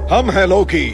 हम हैं लोकी।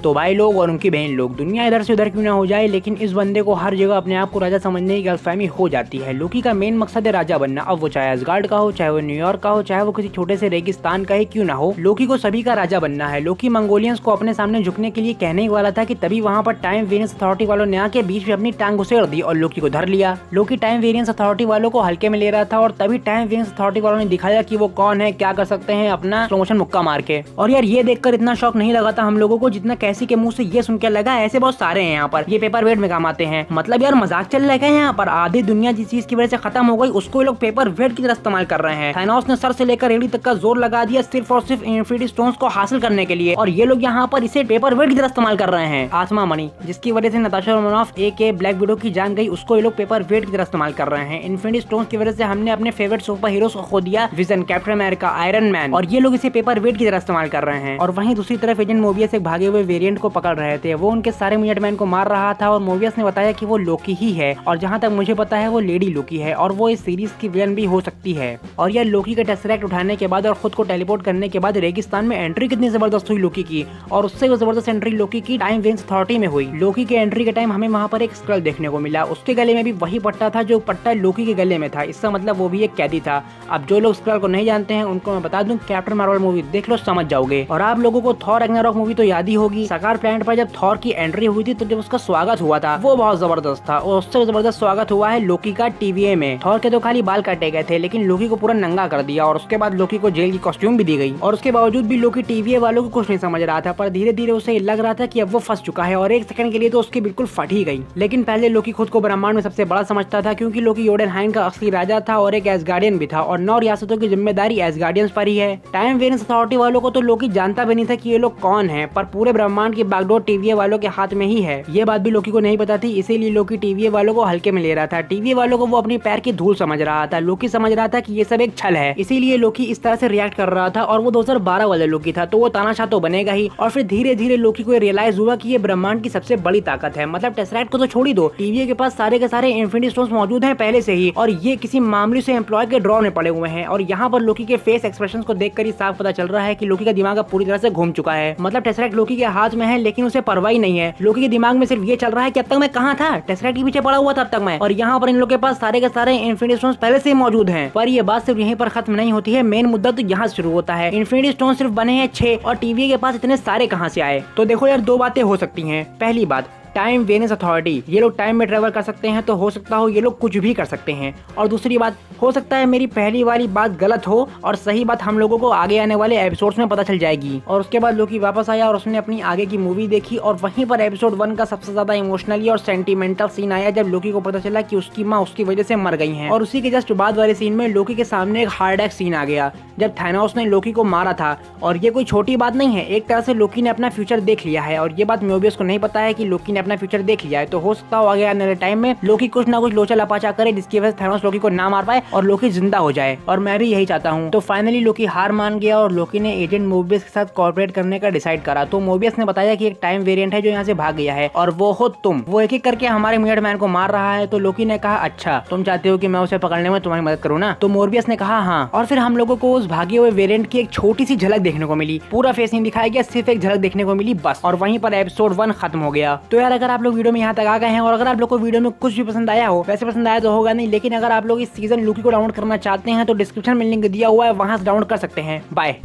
तो भाई लोग और उनकी बहन लोग, दुनिया इधर से उधर क्यों ना हो जाए, लेकिन इस बंदे को हर जगह अपने आप को राजा समझने की गलतफहमी हो जाती है। लोकी का मेन मकसद है राजा बनना, अब वो चाहे असगार्ड का हो, चाहे वो न्यूयॉर्क का हो, चाहे वो किसी छोटे से रेगिस्तान का ही क्यों ना हो, लोकी को सभी का राजा बनना है। लोकी मंगोलियंस को अपने सामने झुकने के लिए कहने ही वाला था कि तभी वहाँ पर टाइम वेरियंस अथॉरिटी वालों ने आके बीच में अपनी टांग घुसेड़ दी और लोकी को धर लिया। लोकी टाइम वेरियंस अथॉरिटी वालों को हल्के में ले रहा था और तभी टाइम वेरियंस अथॉरिटी वालों ने दिखाया कि वो कौन है, क्या कर सकते हैं अपना स्लो मोशन मुक्का मार के। और यार ये देखकर इतना शौक नहीं लगा था हम लोगों को जितना कैसी के मुंह से ये सुन के लगा ऐसे बहुत सारे हैं यहाँ पर, ये पेपर वेट में काम आते हैं। मतलब यार मजाक चल रहा है यहाँ पर, आधी दुनिया जिस चीज की वजह से खत्म हो गई उसको लोग पेपर वेट की तरह इस्तेमाल कर रहे हैं। थानोस ने सर से लेकर एड़ी तक का जोर लगा दिया सिर्फ और सिर्फ इन्फिनिटी स्टोन्स को हासिल करने के लिए, और ये लोग यहाँ पर इसे पेपर वेट की तरह इस्तेमाल कर रहे हैं। आसमा मणि जिसकी वजह से नताशा रोमानॉफ एके ब्लैक विडो की जान गई, उसको ये लोग पेपर वेट की तरह इस्तेमाल कर रहे हैं। इन्फिनिटी स्टोन्स की वजह से हमने अपने फेवरेट सुपर हीरोज को खो दिया, vision, captain America, iron man, और ये लोग इसे पेपर वेट की तरह इस्तेमाल कर रहे हैं। और वहीं दूसरी तरफ एजेंट मोबियस एक भागे हुए वेरिएंट को पकड़ रहे थे, वो उनके सारे मिनटमैन को मार रहा था और मोबियस ने बताया कि वो लोकी ही है, और जहां तक मुझे पता है वो लेडी लोकी है और वो इस सीरीज की विलन भी हो सकती है। और यह लोकी का टेसरेक्ट उठाने के बाद और खुद को टेलीपोर्ट करने के बाद रेगिस्तान में एंट्री कितनी जबरदस्त हुई लोकी की, और उससे वो जबरदस्त एंट्री लोकी की टाइम वेरियंस अथॉरिटी में हुई। लोकी के एंट्री के टाइम हमें वहां पर एक स्क्रल देखने को मिला, उसके गले में भी वही पट्टा था जो पट्टा लोकी के गले में था, इसका मतलब वो भी एक कैदी था। अब जो लोग स्क्रल को नहीं जानते हैं उनको मैं बता दूं, कैप्टन मार्वल मूवी देख लो समझ जाओगे। और आप लोगों को थॉर रैग्नारॉक मूवी तो याद ही होगी, सकार प्लैनेट पर जब थॉर की एंट्री हुई थी तो जब उसका स्वागत हुआ था वो बहुत जबरदस्त था, और उससे जबरदस्त स्वागत हुआ है लोकी का टीवीए में। थॉर के तो खाली बाल काटे गए थे लेकिन लोकी को पूरा नंगा कर दिया, और उसके बाद लोकी को जेल की कॉस्ट्यूम भी दी गई, और उसके बावजूद भी लोकी टीवीए वालों को कुछ नहीं समझ रहा था। पर धीरे धीरे उसे लग रहा था कि अब वो फंस चुका है, और एक सेकंड के लिए तो उसकी बिल्कुल फट ही गई। लेकिन पहले लोकी खुद को ब्रह्मांड में सबसे बड़ा समझता था, क्योंकि लोकी योडेनहाइम का असली राजा था और एक एसगार्डियन भी था, और 9 रियासतों की जिम्मेदारी एसगार्डियंस पर ही है। टाइम वेरियंस अथॉरिटी वालों को तो लोकी जानता भी नहीं था कि ये लोग कौन है, पर पूरे ब्रह्मांड की बागडोर टीवीए वालों के हाथ में ही है। ये बात भी लोकी को नहीं पता थी, इसीलिए लोकी टीवीए वालों को हल्के में ले रहा था। टीवीए वालों को वो अपनी पैर की धूल समझ रहा था, लोकी समझ रहा था कि ये सब एक छल है, इसीलिए लोकी इस तरह से रिएक्ट कर रहा था। और वो 2012 वाला लोकी था तो वो तानाशाह तो बनेगा ही, और फिर धीरे धीरे लोकी को रियलाइज हुआ कि ये ब्रह्मांड की सबसे बड़ी ताकत है। मतलब टेसरेक्ट को तो छोड़ ही दो, टीवीए के पास सारे के सारे इन्फिनिटी स्टोन्स मौजूद हैं पहले से ही, और ये किसी मामूली से एम्प्लॉय के ड्रॉ में पड़े हुए हैं। और यहाँ पर लोकी के फेस एक्सप्रेशंस को देखकर ही साफ पता चल रहा है कि लोकी का दिमाग अब पूरी तरह से घूम चुका है। मतलब टेसरेक्ट लोकी के हाथ में है लेकिन उसे परवाह ही नहीं है, लोकी के दिमाग में सिर्फ ये चल रहा है कि अब तक मैं कहाँ था, टेसरेक्ट के पीछे पड़ा हुआ था अब तक मैं, और यहाँ पर इन लोग के पास सारे के सारे इन्फिनिटी स्टोन्स पहले से ही मौजूद हैं। पर ये बात सिर्फ यहीं पर खत्म नहीं होती है, मेन मुद्दा तो यहाँ शुरू होता है। इन्फिनिटी स्टोन सिर्फ बने हैं 6 और टीवी के पास इतने सारे कहाँ से आए। तो देखो यार, दो बातें हो सकती हैं। पहली बात, टाइम वेरियंस अथॉरिटी, ये लोग टाइम में ट्रेवल कर सकते हैं तो हो सकता हो ये लोग कुछ भी कर सकते हैं। और दूसरी बात, हो सकता है मेरी पहली वाली बात गलत हो और सही बात हम लोगों को आगे आने वाले एपिसोड्स में पता चल जाएगी। और उसके बाद लोकी वापस आया और उसने अपनी आगे की मूवी देखी, और वहीं पर एपिसोड 1 का सबसे ज्यादा इमोशनली और सेंटिमेंटल सीन आया जब लोकी को पता चला कि उसकी माँ उसकी वजह से मर गई है। और उसी के जस्ट बाद वाले सीन में लोकी के सामने एक हार्ड एक्स सीन आ गया जब थानोस ने लोकी को मारा था। और ये कोई छोटी बात नहीं है, एक तरह से लोकी ने अपना फ्यूचर देख लिया है, और ये बात मोबियस को नहीं पता है कि लोकी ने अपना फ्यूचर देख लिया है। तो हो सकता हो आगे आने वाले टाइम में लोकी कुछ ना कुछ लोचा लपाचा करे जिसकी वजह से थानोस लोकी को ना मार पाए और लोकी जिंदा हो जाए, और मैं भी यही चाहता हूँ। तो फाइनली लोकी हार मान गया और लोकी ने एजेंट मोबियस के साथ कोऑपरेट करने का डिसाइड करा। तो मोबियस ने बताया कि एक टाइम वेरिएंट है जो यहाँ से भाग गया है और वो हो तुम, वो एक एक करके हमारे मिनट मैन को मार रहा है। तो लोकी ने कहा अच्छा, तुम चाहते हो कि मैं उसे पकड़ने में तुम्हारी मदद करूँ ना? तो मोबियस ने कहा हाँ। और फिर हम लोगों को उस भागे हुए वेरिएंट की एक छोटी सी झलक देखने को मिली, पूरा फेस नहीं दिखाया गया, सिर्फ एक झलक देखने को मिली बस, और वहीं पर एपिसोड 1 खत्म हो गया। तो यार अगर आप लोग वीडियो में यहाँ तक आ गए हैं और अगर आप लोग को वीडियो में कुछ भी पसंद आया हो, वैसे पसंद आया तो होगा नहीं, लेकिन अगर आप लोग इस सीजन लोकी को डाउनलोड करना चाहते हैं तो डिस्क्रिप्शन में लिंक दिया हुआ है, वहां से डाउनलोड कर सकते हैं। बाय।